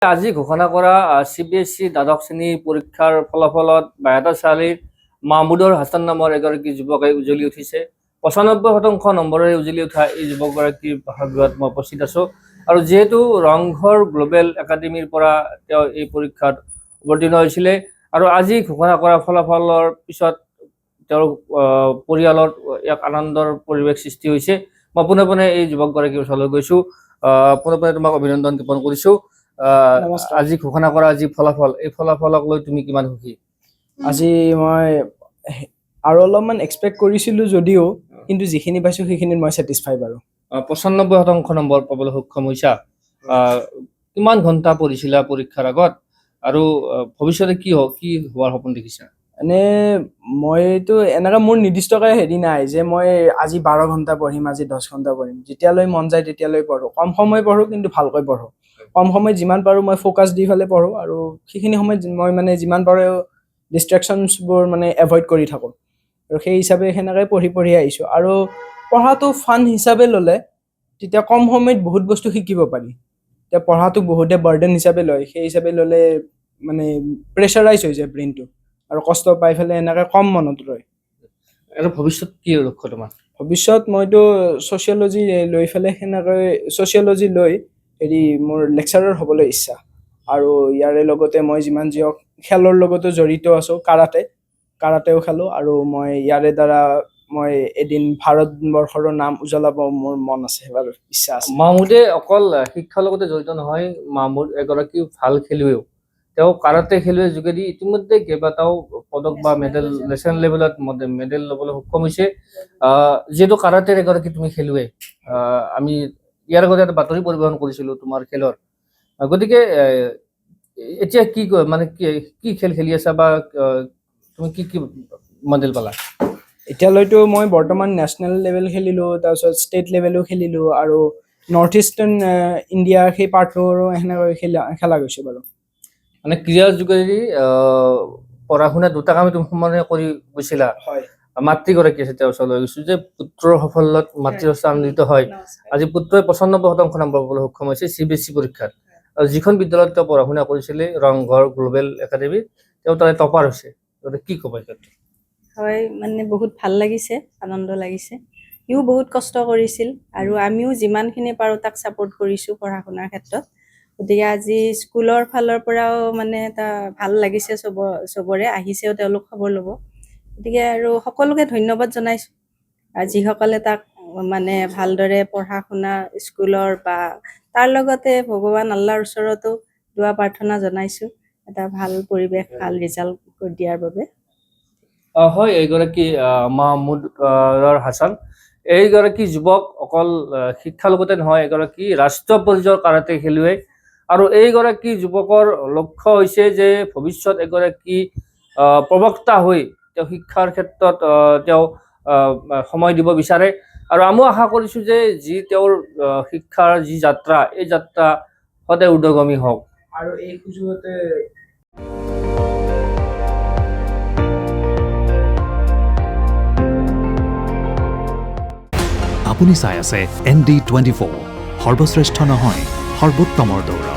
আজি ঘোষণা কৰা CBSE দ্বাদশ শ্ৰেণীৰ পৰীক্ষাৰ ফলাফলত বায়তা চালিৰ মাহমুদুৰ হাছান নামৰ এগৰাকী যুৱকে উজ্বলি উঠিছে। ৯৫% নম্বৰেৰে উজ্বলি উঠা এই যুৱকগৰাকীৰ ভাষাগৃহত মই উপস্থিত আছোঁ। আৰু যেহেতু ৰংঘৰ গ্লোবেল একাডেমীৰ পৰা তেওঁ এই পৰীক্ষাত অৱতীৰ্ণ হৈছিলে আৰু আজি ঘোষণা কৰা ফলাফলৰ পিছত তেওঁৰ পৰিয়ালত এক আনন্দৰ পৰিৱেশ সৃষ্টি হৈছে। মই পোনে পোনে এই যুৱকগৰাকীৰ ওচৰলৈ গৈছোঁ। পোনে পোনে তোমাক অভিনন্দন জ্ঞাপন কৰিছোঁ। আজি ঘোষণা কৰা আজি ফলাফল, এই ফলাফলক লৈ তুমি কিমান সুখী? আজি মই আৰু অলপমান এক্সপেক্ট কৰিছিলোঁ যদিও কিন্তু যিখিনি পাইছোঁ সেইখিনিত মই ছেটিছফাই বাৰু। ৯৫% নম্বৰ পাবলৈ সক্ষম হৈছা। কিমান ঘণ্টা পঢ়িছিলা পৰীক্ষাৰ আগত আৰু ভৱিষ্যতে কি হোৱাৰ সপোন দেখিছা? এনে মইতো এনেকুৱা মোৰ নিৰ্দিষ্টকৈ হেৰি নাই যে মই আজি ১২ ঘণ্টা পঢ়িম, আজি 10 ঘণ্টা পঢ়িম। যেতিয়ালৈ মন যায় তেতিয়ালৈ পঢ়োঁ। কম সময় পঢ়োঁ কিন্তু ভালকৈ পঢ়োঁ। কম সময়ত যিমান পাৰোঁ মই ফ'কাছ দি ফালে পঢ়োঁ আৰু সেইখিনি সময়ত মই মানে যিমান পাৰোঁ ডিষ্ট্ৰেকশ্যনছবোৰ মানে এভইড কৰি থাকোঁ আৰু সেই হিচাপে সেনেকৈ পঢ়ি আহিছোঁ। আৰু পঢ়াটো ফান হিচাপে ল'লে তেতিয়া কম সময়ত বহুত বস্তু শিকিব পাৰি। এতিয়া পঢ়াটো বহুতে বাৰ্ডেন হিচাপে লয়, সেই হিচাপে ল'লে মানে প্ৰেছাৰাইজ হৈ যায় ব্ৰেইনটো আৰু কষ্ট পাই পেলাই এনেকৈ কম মনত ৰয়। আৰু ভৱিষ্যত কি লক্ষ্য তোমাৰ? ভৱিষ্যত মইতো ছ'চিয়লজি লৈ পেলাই সেনেকৈ ছ'চিয়লজি লৈ মোৰ লেকচাৰাৰ হ'বলৈ ইচ্ছা। আৰু ইয়াৰে লগতে মই যিমান যি হওক খেলৰ লগতো জড়িত আছোঁ। কাৰাটেও খেলোঁ আৰু মই ইয়াৰে দ্বাৰা মই এদিন ভাৰতবৰ্ষৰ নাম উজ্বলাব মোৰ মন আছে বাৰু, ইচ্ছা আছে। মাহমুদে অকল শিক্ষাৰ লগতে জড়িত নহয়, মাহমুদ এগৰাকী ভাল খেলুৱৈও। তেওঁ কাৰাটে খেলুৱৈৰ যোগেদি ইতিমধ্যে কেইবাটাও পদক বা মেডেল নেশ্যনেল লেভেলত মেডেল ল'বলৈ সক্ষম হৈছে। যিহেতু কাৰাটেৰ এগৰাকী তুমি খেলুৱৈ, আমি ইয়াৰ আগতে এটা বাতৰি পৰিৱেশন কৰিছিলোঁ তোমাৰ খেলৰ। গতিকে এতিয়া কি খেল খেলি আছা বা তুমি কি মেডেল পালা? এতিয়ালৈতো মই বৰ্তমান নেশ্যনেল লেভেল খেলিলোঁ, তাৰপিছত ষ্টেট লেভেলো খেলিলোঁ আৰু নৰ্থ ইষ্টাৰ্ণ ইণ্ডিয়াৰ সেই পাৰ্টৰো সেনেকৈ খেলা গৈছে বাৰু। মানে ক্ৰীড়াৰ যোগেদি পঢ়া শুনা দুটা কামে তুমি সমানে কৰি গৈছিলা। হয়। মাতৃগৰাকী আছে তেওঁৰ ওচৰলৈ গৈছোঁ যে পুত্ৰৰ সাফল্যত মাতৃ আনন্দিত হয়। আজি পুত্ৰই ৯৫% নম্বৰ পাবলৈ সক্ষম হৈছে CBSE পৰীক্ষাত। আৰু যিখন বিদ্যালয়ত তেওঁ পঢ়া শুনা কৰিছিলে ৰংঘৰ গ্লোবেল একাডেমী, তেওঁ তাৰে টপাৰ হৈছে। গতিকে কি ক'বা এতিয়া? হয়, মানে বহুত ভাল লাগিছে, আনন্দ লাগিছে। সিও বহুত কষ্ট কৰিছিল আৰু আমিও যিমানখিনি পাৰোঁ তাক ছাপোৰ্ট কৰিছোঁ পঢ়া শুনাৰ ক্ষেত্ৰত। গতিকে আজি স্কুলৰ ফালৰ পৰাও মানে এটা ভাল লাগিছে, চবৰে আহিছেও তেওঁলোক খবৰ ল'ব। গতিকে আৰু সকলোকে ধন্যবাদ জনাইছোঁ আৰু যিসকলে তাক মানে ভালদৰে পঢ়া শুনা স্কুলৰ বা তাৰ লগতে ভগৱান আল্লাহৰ ওচৰতো দোৱা প্ৰাৰ্থনা জনাইছোঁ এটা ভাল পৰিৱেশ, ভাল ৰিজাল্ট দিয়াৰ বাবে। হয়, এইগৰাকী মাহমুদুৰ হাছান। এইগৰাকী যুৱক অকল শিক্ষাৰ লগতে নহয়, এগৰাকী ৰাষ্ট্ৰীয় পৰ্যায়ৰ কাৰাটে খেলুৱৈ। আৰু এইগৰাকী যুৱকৰ লক্ষ্য হৈছে যে ভৱিষ্যত এগৰাকী প্ৰবক্তা হৈ তেওঁ শিক্ষাৰ ক্ষেত্ৰত তেওঁ সময় দিব বিচাৰে। আৰু আমিও আশা কৰিছোঁ যে তেওঁৰ শিক্ষাৰ যি যাত্ৰা, এই যাত্ৰা সদায় উৰ্ধগামী হওক। আৰু এই সুযোগতে আপুনি চাই আছে ND24, সৰ্বশ্ৰেষ্ঠ নহয় সৰ্বোত্তমৰ দৌৰ।